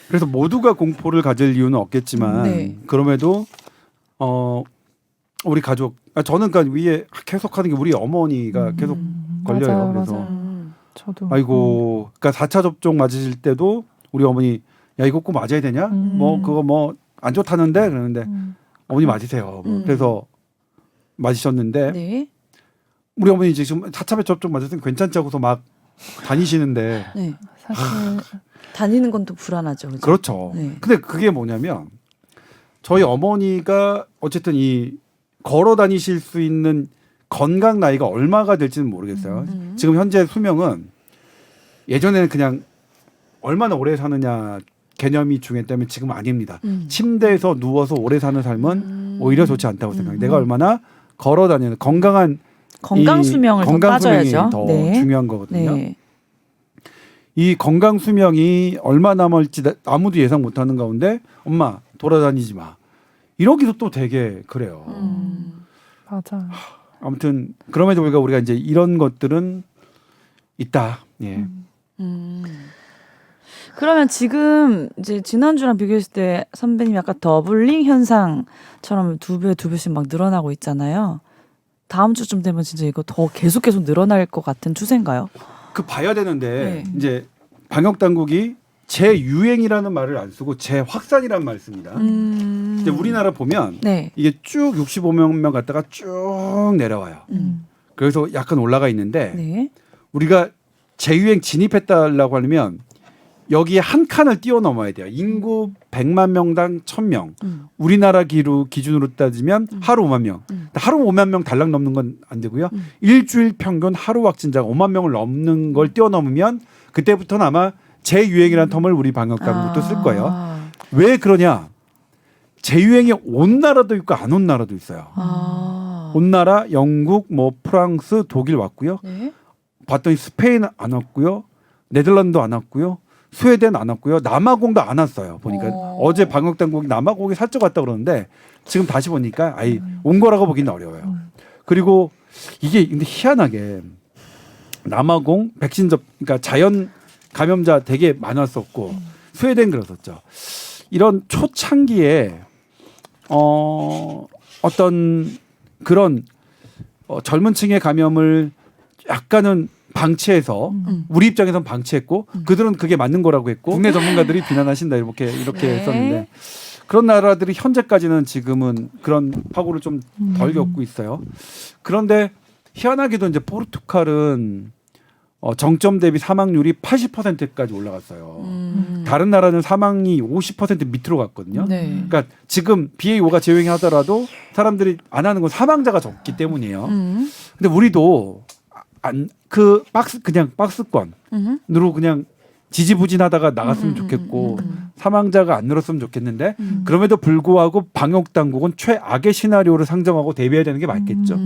그래서 모두가 공포를 가질 이유는 없겠지만 네. 그럼에도 우리 가족 저는 그러니까 위에 계속 하는 게 우리 어머니가 계속 걸려요. 맞아요, 그래서 맞아요. 저도. 아이고 그러니까 4차 접종 맞으실 때도 우리 어머니 야 이거 꼭 맞아야 되냐? 뭐 그거 뭐 안 좋다는데 그러는데 어머니 맞으세요. 그래서 맞으셨는데 네. 우리 어머니 지금 4차 접종 맞았으면 괜찮지 하고서 막 다니시는데 네. 사실 다니는 건 또 불안하죠. 그죠? 그렇죠. 네. 근데 그게 뭐냐면 저희 어머니가 어쨌든 이 걸어 다니실 수 있는 건강 나이가 얼마가 될지는 모르겠어요. 지금 현재 수명은 예전에는 그냥 얼마나 오래 사느냐 개념이 중요했다면 지금은 아닙니다. 침대에서 누워서 오래 사는 삶은 오히려 좋지 않다고 생각해요. 내가 얼마나 걸어 다니는 건강한 건강 수명을 더 건강 수명이 빠져야죠. 더 네. 중요한 거거든요. 네. 이 건강 수명이 얼마 남을지 아무도 예상 못하는 가운데 엄마 돌아다니지 마. 이러기도 또 되게 그래요. 맞아. 아무튼 그럼에도 불구하고 우리가 이제 이런 것들은 있다. 예. 그러면 지금 이제 지난주랑 비교했을 때 선배님 약간 더블링 현상처럼 두 배씩 막 늘어나고 있잖아요. 다음 주쯤 되면 진짜 이거 더 계속 늘어날 것 같은 추세인가요? 그 봐야 되는데 네. 이제 방역 당국이 재유행이라는 말을 안 쓰고 재확산이라는 말을 씁니다. 근데 우리나라 보면 네. 이게 쭉 65명 갔다가 쭉 내려와요. 그래서 약간 올라가 있는데 네. 우리가 재유행 진입했다라고 하려면 여기에 한 칸을 뛰어넘어야 돼요. 인구 100만 명당 1000명. 우리나라 기준으로 따지면 하루 5만 명. 하루 5만 명 달랑 넘는 건 안 되고요. 일주일 평균 하루 확진자가 5만 명을 넘는 걸 뛰어넘으면 그때부터는 아마 재유행이라는 텀을 우리 방역당국도 쓸 거예요. 왜 그러냐? 재유행이 온 나라도 있고 안 온 나라도 있어요. 온 나라 영국, 뭐 프랑스, 독일 왔고요. 네. 봤더니 스페인 안 왔고요. 네덜란드 안 왔고요. 스웨덴 안 왔고요. 남아공도 안 왔어요. 보니까 어제 방역당국이 남아공에 살짝 왔다 그러는데 지금 다시 보니까 아예 온 거라고 보기는 어려워요. 그리고 이게 근데 희한하게 남아공 백신 그러니까 자연 감염자 되게 많았었고 스웨덴 그랬었죠. 이런 초창기에 어떤 그런 젊은 층의 감염을 약간은 방치해서 우리 입장에선 방치했고 그들은 그게 맞는 거라고 했고 국내 전문가들이 비난하신다 이렇게 네. 했었는데 그런 나라들이 현재까지는 지금은 그런 파고를 좀 덜 겪고 있어요. 그런데 희한하게도 이제 포르투갈은 정점 대비 사망률이 80%까지 올라갔어요. 다른 나라는 사망이 50% 밑으로 갔거든요. 네. 그러니까 지금 BA5가 재유행하더라도 사람들이 안 하는 건 사망자가 적기 때문이에요. 근데 우리도 그냥 박스권으로 그냥 지지부진하다가 나갔으면 좋겠고 사망자가 안 늘었으면 좋겠는데 그럼에도 불구하고 방역 당국은 최악의 시나리오를 상정하고 대비해야 되는 게 맞겠죠.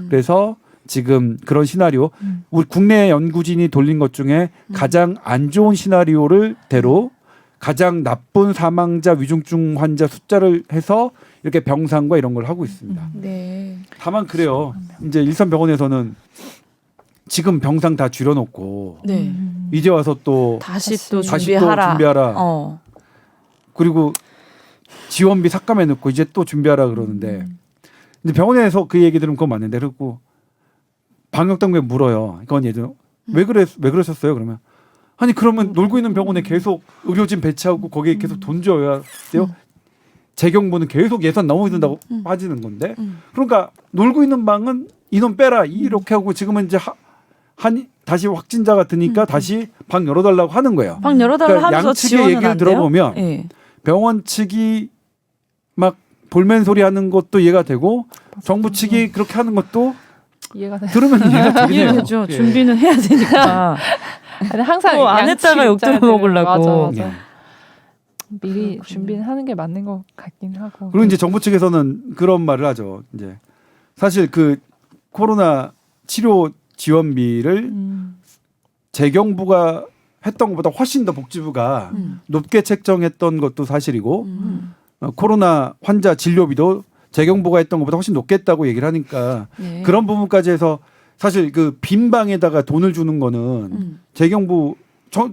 그래서 지금 그런 시나리오 우리 국내 연구진이 돌린 것 중에 가장 안 좋은 시나리오를 대로 가장 나쁜 사망자 위중증 환자 숫자를 해서 이렇게 병상과 이런 걸 하고 있습니다. 네. 다만 그래요. 이제 일선병원에서는 지금 병상 다 줄여놓고 네. 이제 와서 또 다시 또 다시 준비하라. 또 준비하라. 그리고 지원비 삭감해 놓고 이제 또 준비하라 그러는데 근데 병원에서 그 얘기 들으면 그건 맞는데 그리고 방역 당국에 물어요. 그건 예전 왜 그러셨어요? 그러면 아니 그러면 놀고 있는 병원에 계속 의료진 배치하고 거기에 계속 돈 줘야 돼요. 재경부는 계속 예산 너무 든다고 빠지는 건데 그러니까 놀고 있는 방은 인원 빼라 이렇게 하고 지금은 이제 다시 확진자가 드니까 다시 방 열어달라고 하는 거예요. 방 열어달라 그러니까 하면서 양측의 지원은 얘기를 안 돼요? 들어보면 네. 병원 측이 막 볼멘 소리 하는 것도 이해가 되고 정부 측이 그렇게 하는 것도 이해가 돼. 들으면 이해가 되네요. 이해되죠. 예. 준비는 해야 되니까. 아니, 항상 또 안 양측 했다가 욕 입장을 들어먹으려고. 맞아. 예. 미리 준비는 하는 게 맞는 것 같긴 하고. 그리고 이제 정부 측에서는 그런 말을 하죠. 이제 사실 그 코로나 치료 지원비를 재경부가 했던 것보다 훨씬 더 복지부가 높게 책정했던 것도 사실이고 코로나 환자 진료비도 재경부가 했던 것보다 훨씬 높겠다고 얘기를 하니까 네. 그런 부분까지 해서 사실 그 빈 방에다가 돈을 주는 거는 재경부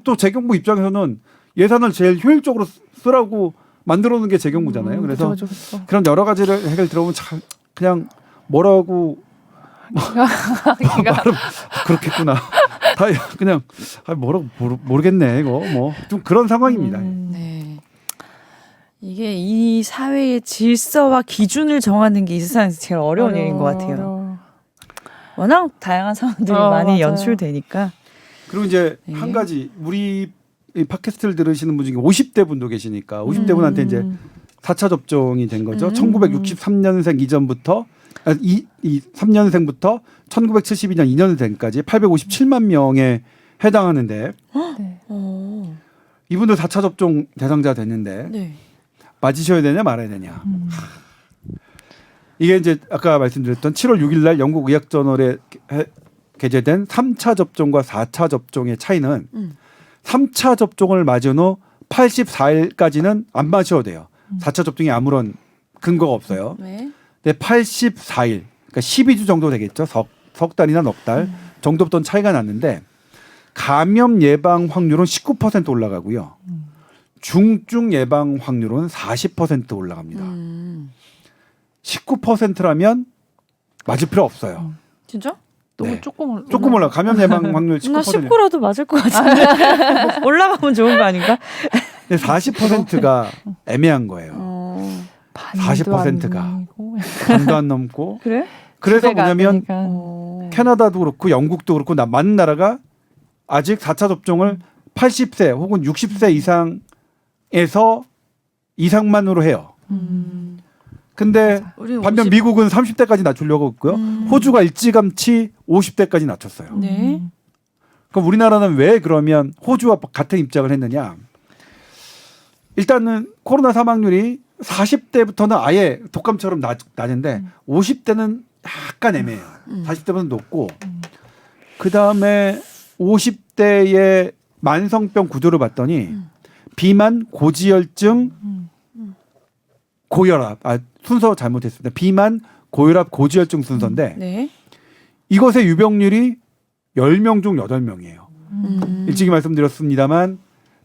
또 재경부 입장에서는 예산을 제일 효율적으로 쓰라고 만들어 놓은 게 재경부잖아요. 그래서 그쵸. 그런 여러 가지를 얘기를 들어보면 참 그냥 뭐라고 말은 그렇겠구나. 다 그냥 뭐라고 모르겠네 이거 뭐 좀 그런 상황입니다. 네. 이게 이 사회의 질서와 기준을 정하는 게 이 세상에서 제일 어려운 일인 것 같아요. 어려워. 워낙 다양한 상황들이 많이 맞아요. 연출되니까. 그리고 이제 네. 한 가지 우리 이 팟캐스트를 들으시는 분 중에 50대 분도 계시니까 50대 분한테 이제 4차 접종이 된 거죠. 1963년생 이전부터 3년생부터 1972년 2년생까지 857만 명에 해당하는데 네. 이분들 4차 접종 대상자 됐는데 네. 맞으셔야 되냐 말아야 되냐. 이게 이제 아까 말씀드렸던 7월 6일 날 영국 의학저널에 게재된 3차 접종과 4차 접종의 차이는 3차 접종을 맞은 후 84일까지는 안 마셔도 돼요. 4차 접종이 아무런 근거가 없어요. 네. 근데 84일, 그러니까 12주 정도 되겠죠. 석 달이나 넉 달 정도부터 차이가 났는데 감염 예방 확률은 19% 올라가고요. 중증 예방 확률은 40% 올라갑니다. 19%라면 맞을 필요 없어요. 진짜? 너무 네. 조금 조금 올라. 감염 예방 확률 나 19%. 19라도 맞을 것 같은데. 올라가면 좋은 거 아닌가? 40%가 애매한 거예요. 40%가 반도 안 넘고 그래? 그래서 뭐냐면 어. 캐나다도 그렇고 영국도 그렇고 많은 나라가 아직 4차 접종을 80세 혹은 60세 이상에서 이상만으로 해요. 근데 우리 반면 50 미국은 30대까지 낮추려고 했고요. 호주가 일찌감치 50대까지 낮췄어요. 네. 그럼 우리나라는 왜 그러면 호주와 같은 입장을 했느냐? 일단은 코로나 사망률이 40대부터는 아예 독감처럼 낮은데 50대는 약간 애매해요. 40대보다 높고 그 다음에 50대의 만성병 구조를 봤더니 비만, 고지혈증, 고혈압. 순서 잘못했습니다. 비만, 고혈압, 고지혈증 순서인데 네. 이것의 유병률이 10명 중 8명이에요. 일찍이 말씀드렸습니다만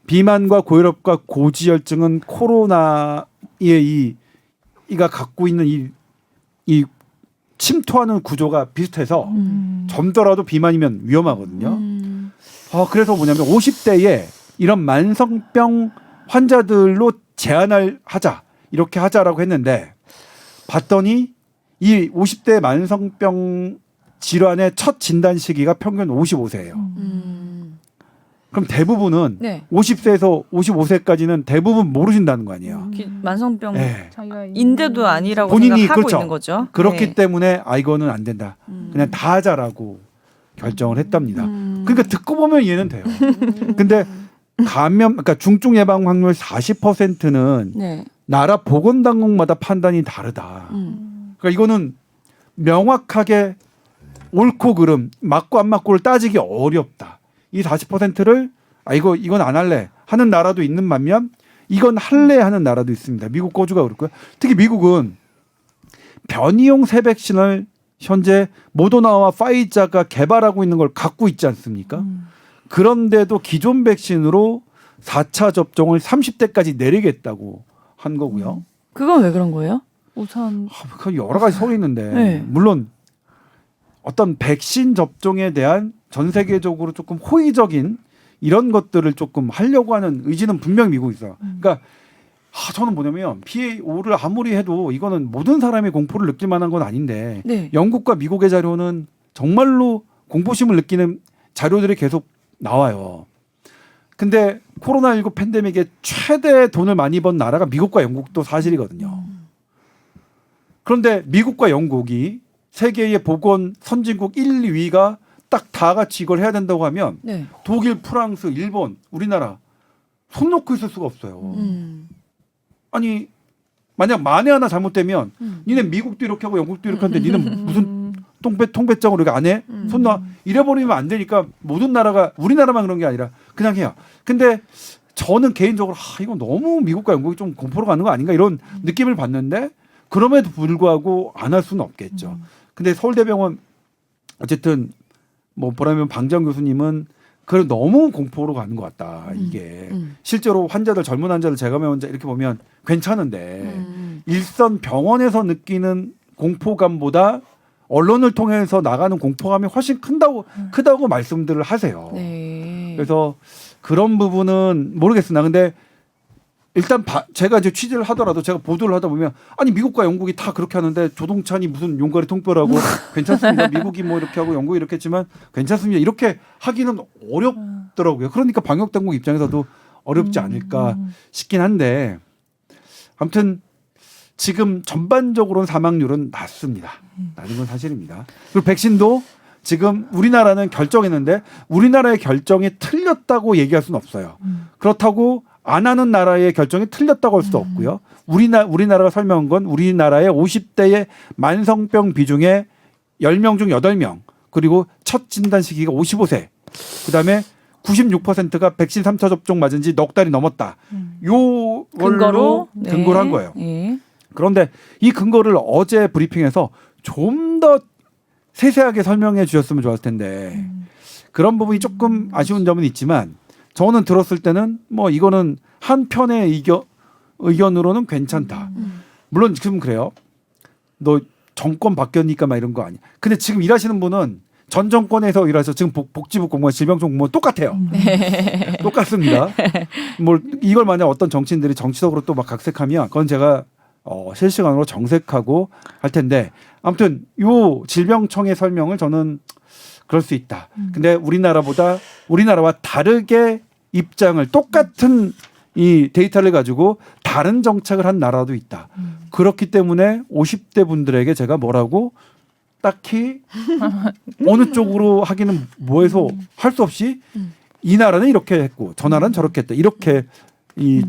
비만과 고혈압과 고지혈증은 코로나의 이가 갖고 있는 이 침투하는 구조가 비슷해서 젊더라도 비만이면 위험하거든요. 그래서 뭐냐면 50대에 이런 만성병 환자들로 제한을 하자. 이렇게 하자라고 했는데 봤더니 이 50대 만성병 질환의 첫 진단 시기가 평균 55세예요. 그럼 대부분은 네. 50세에서 55세까지는 대부분 모르신다는 거 아니에요. 만성병 네. 인데도 아니라고 본인이 생각하고 그렇죠. 있는 거죠. 그렇기 네. 때문에 이거는 안 된다. 그냥 다 하자라고 결정을 했답니다. 그러니까 듣고 보면 이해는 돼요. 근데 그러니까 중증 예방 확률 40%는 네. 나라 보건당국마다 판단이 다르다. 그러니까 이거는 명확하게 옳고 그름, 맞고 안 맞고를 따지기 어렵다. 이 40%를 이건 안 할래 하는 나라도 있는 반면 이건 할래 하는 나라도 있습니다. 미국 호주가 그렇고요. 특히 미국은 변이용 새 백신을 현재 모더나와 파이자가 개발하고 있는 걸 갖고 있지 않습니까? 그런데도 기존 백신으로 4차 접종을 30대까지 내리겠다고 한 거고요. 그건 왜 그런 거예요? 우선 여러 가지 소리 있는데 네. 물론 어떤 백신 접종에 대한 전 세계적으로 조금 호의적인 이런 것들을 조금 하려고 하는 의지는 분명히 미국에 있어요. 그러니까 저는 뭐냐면 PA5를 아무리 해도 이거는 모든 사람이 공포를 느낄 만한 건 아닌데 네. 영국과 미국의 자료는 정말로 공포심을 느끼는 자료들이 계속 나와요. 근데 코로나19 팬데믹에 최대 돈을 많이 번 나라가 미국과 영국도 사실이거든요. 그런데 미국과 영국이 세계의 보건 선진국 1, 2위가 딱 다 같이 이걸 해야 된다고 하면 네. 독일, 프랑스, 일본, 우리나라 손 놓고 있을 수가 없어요. 아니 만약 만에 하나 잘못되면 니네 미국도 이렇게 하고 영국도 이렇게 하는데 니는 무슨 통배짱으로 이렇게 안 해? 손 놔. 이래버리면 안 되니까 모든 나라가 우리나라만 그런 게 아니라 그냥 해요. 근데 저는 개인적으로 이건 너무 미국과 영국이 좀 공포로 가는 거 아닌가 이런 느낌을 받는데 그럼에도 불구하고 안 할 수는 없겠죠. 근데 서울대병원 어쨌든 뭐 보라면 방장 교수님은 그걸 너무 공포로 가는 것 같다. 이게 실제로 환자들 젊은 환자들 재감염 환자 이렇게 보면 괜찮은데 일선 병원에서 느끼는 공포감보다 언론을 통해서 나가는 공포감이 훨씬 크다고 말씀들을 하세요. 네. 그래서 그런 부분은 모르겠으나 근데 일단 제가 이제 취재를 하더라도 제가 보도를 하다 보면 아니 미국과 영국이 다 그렇게 하는데 조동찬이 무슨 용가리 통뼈라고 괜찮습니다. 미국이 뭐 이렇게 하고 영국이 이렇게 했지만 괜찮습니다. 이렇게 하기는 어렵더라고요. 그러니까 방역 당국 입장에서도 어렵지 않을까 싶긴 한데 아무튼 지금 전반적으로는 사망률은 낮습니다. 낮은 건 사실입니다. 그리고 백신도 지금 우리나라는 결정했는데 우리나라의 결정이 틀렸다고 얘기할 수는 없어요. 그렇다고 안 하는 나라의 결정이 틀렸다고 할 수도 없고요. 우리나라가 설명한 건 우리나라의 50대의 만성병 비중의 10명 중 8명 그리고 첫 진단 시기가 55세 그다음에 96%가 백신 3차 접종 맞은 지 넉 달이 넘었다. 요 걸로 근거를 한 거예요. 네. 그런데 이 근거를 어제 브리핑에서 좀 더 세세하게 설명해 주셨으면 좋았을 텐데 그런 부분이 조금 아쉬운 점은 있지만 저는 들었을 때는 뭐 이거는 한편의 의견으로는 괜찮다. 물론 지금 그래요. 너 정권 바뀌었니까 막 이런 거 아니야. 근데 지금 일하시는 분은 전 정권에서 일하셔 지금 복지부 공무원, 질병청 공무원 똑같아요. 똑같습니다. 뭘 이걸 만약 어떤 정치인들이 정치적으로 또 막 각색하면 그건 제가 실시간으로 정색하고 할 텐데 아무튼 요 질병청의 설명을 저는 그럴 수 있다. 근데 우리나라와 다르게 입장을 똑같은 이 데이터를 가지고 다른 정책을 한 나라도 있다. 그렇기 때문에 50대 분들에게 제가 뭐라고 딱히 어느 쪽으로 하기는 뭐해서 할 수 없이 이 나라는 이렇게 했고 저 나라는 저렇게 했다. 이렇게 이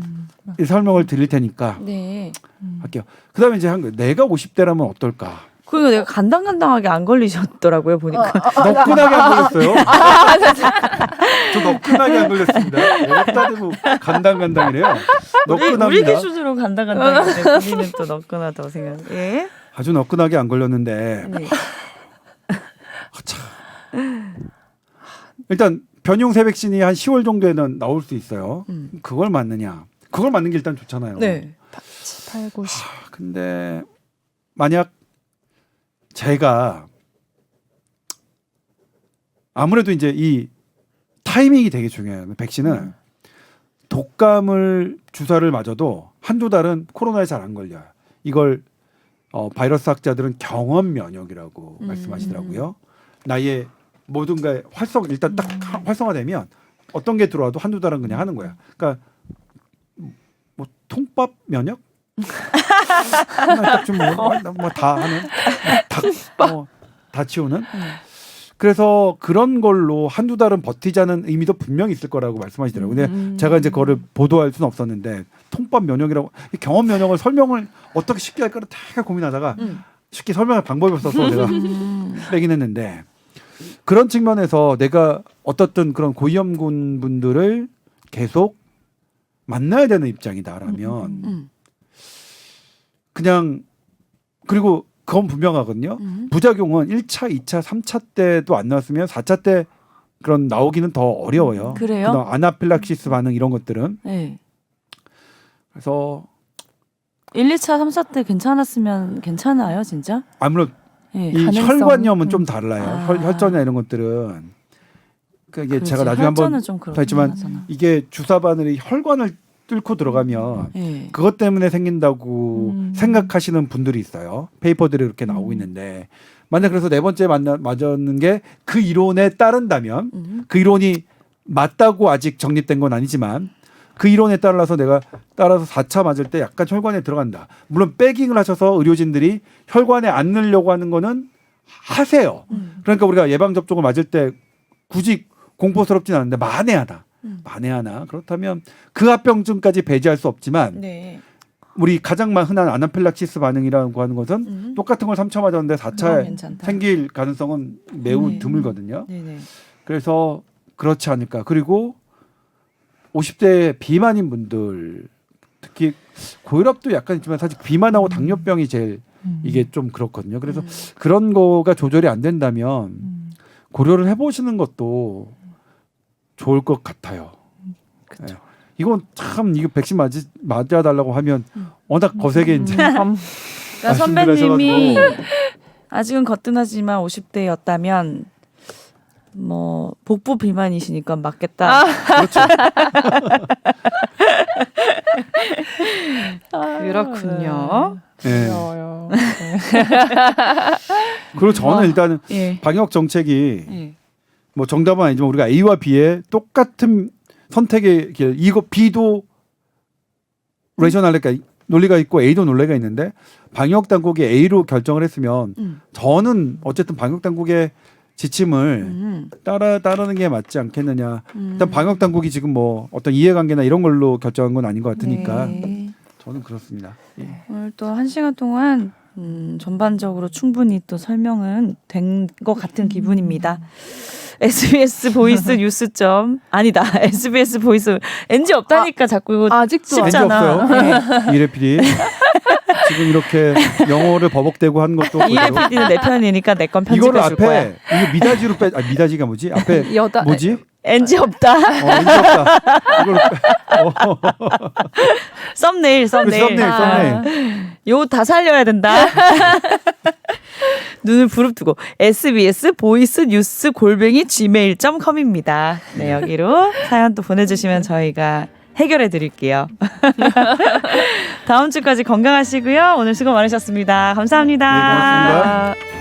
설명을 드릴 테니까 네. 할게요. 그다음에 이제 내가 50대라면 어떨까? 그러니까 내가 간당간당하게 안 걸리셨더라고요 보니까. 너끈하게 안 걸렸어요. 저 너끈하게 안 걸렸습니다. 어렵다 대고 간당간당이래요. 우리 너끈합니다. 기준으로 간당간당인데 본인은 또 너끈하다고 생각. 예. 아주 너끈하게 안 걸렸는데 네. 일단 변형세 백신이 한 10월 정도에는 나올 수 있어요. 그걸 맞느냐? 그걸 맞는 게 일단 좋잖아요. 네. 8, 9, 10. 근데 만약 제가 아무래도 이제 이 타이밍이 되게 중요해요. 백신은 독감을 주사를 맞아도 한두 달은 코로나에 잘 안 걸려요. 이걸 바이러스 학자들은 경험 면역이라고 말씀하시더라고요. 나의 모든가의 일단 딱 활성화되면 어떤 게 들어와도 한두 달은 그냥 하는 거야. 그러니까 뭐 통밥 면역? 다 하는 다 치우는. 그래서 그런 걸로 한두 달은 버티자는 의미도 분명히 있을 거라고 말씀하시더라고요. 근데 제가 이제 그거를 보도할 수는 없었는데 통밥 면역이라고 경험 면역을 설명을 어떻게 쉽게 할까를 되게 고민하다가 쉽게 설명할 방법이 없어서 제가 빼긴 했는데 그런 측면에서 내가 어떻든 그런 고위험군 분들을 계속 만나야 되는 입장이다라면 그냥 그리고 그건 분명하거든요. 부작용은 1차, 2차, 3차 때도 안 나왔으면 4차 때 그런 나오기는 더 어려워요. 그래요? 그다음 아나필락시스 반응 이런 것들은. 네. 그래서 1, 2차, 3차 때 괜찮았으면 괜찮아요, 진짜? 아무래도 네. 이 가능성. 혈관염은 좀 달라요. 아. 혈전이나 이런 것들은. 그러니까 이게 그렇지. 제가 나중에 한번 혈전은 좀 그렇긴 했지만 하잖아. 이게 주사 바늘이 혈관을 뚫고 들어가면 네. 그것 때문에 생긴다고 생각하시는 분들이 있어요. 페이퍼들이 그렇게 나오고 있는데 만약 그래서 네 번째 맞았는 게 그 이론에 따른다면 그 이론이 맞다고 아직 정립된 건 아니지만 그 이론에 따라서 내가 따라서 4차 맞을 때 약간 혈관에 들어간다. 물론 백잉을 하셔서 의료진들이 혈관에 안 넣으려고 하는 거는 하세요. 그러니까 우리가 예방 접종을 맞을 때 굳이 공포스럽진 않은데 만에하나 그렇다면 그 합병증까지 배제할 수 없지만 네. 우리 가장 흔한 아나필락시스 반응이라고 하는 것은 똑같은 걸 3차 맞았는데 4차에 괜찮다. 생길 가능성은 매우 네. 드물거든요. 네네. 그래서 그렇지 않을까. 그리고 50대 비만인 분들 특히 고혈압도 약간 있지만 사실 비만하고 당뇨병이 제일 이게 좀 그렇거든요. 그래서 그런 거가 조절이 안 된다면 고려를 해보시는 것도 좋을 것 같아요. 네. 이건 참 이거 백신 맞아달라고 하면 워낙 거세게 이제 그러니까 선배님이 하셔가지고. 아직은 거뜬하지만 50대였다면 뭐 복부 비만이시니까 맞겠다. 그렇죠. 그렇군요. 네. 어려워요. 그리고 저는 일단은 예. 방역 정책이 예. 뭐 정답은 아니지만 우리가 A와 B의 똑같은 선택의 길, 이거 B도 레셔널리가 논리가 있고 A도 논리가 있는데 방역 당국이 A로 결정을 했으면 저는 어쨌든 방역 당국의 지침을 따르는 게 맞지 않겠느냐. 일단 방역 당국이 지금 뭐 어떤 이해관계나 이런 걸로 결정한 건 아닌 것 같으니까 네. 저는 그렇습니다. 예. 오늘 또 1시간 동안 전반적으로 충분히 또 설명은 된 것 같은 기분입니다. SBS 보이스 뉴스점 아니다. SBS 보이스 NG 없다니까 자꾸 아직도 왠지 쉽잖아. 없어요. 이래 PD 지금 이렇게 영어를 버벅대고 하는 것도 이래 PD는 내 편이니까 내 건 이거를 편집해 줄 거야. 앞에 이거 미다지로 미다지가 뭐지? 앞에 여다 뭐지? NG 없다. 왠지 없다. 이걸 썸네일. 썸네일. 요거 다 살려야 된다. 눈을 부릅뜨고 SBS 보이스 뉴스 @ gmail.com입니다. 네, 여기로 사연 또 보내주시면 저희가 해결해 드릴게요. 다음 주까지 건강하시고요. 오늘 수고 많으셨습니다. 감사합니다. 네, 고맙습니다. 아,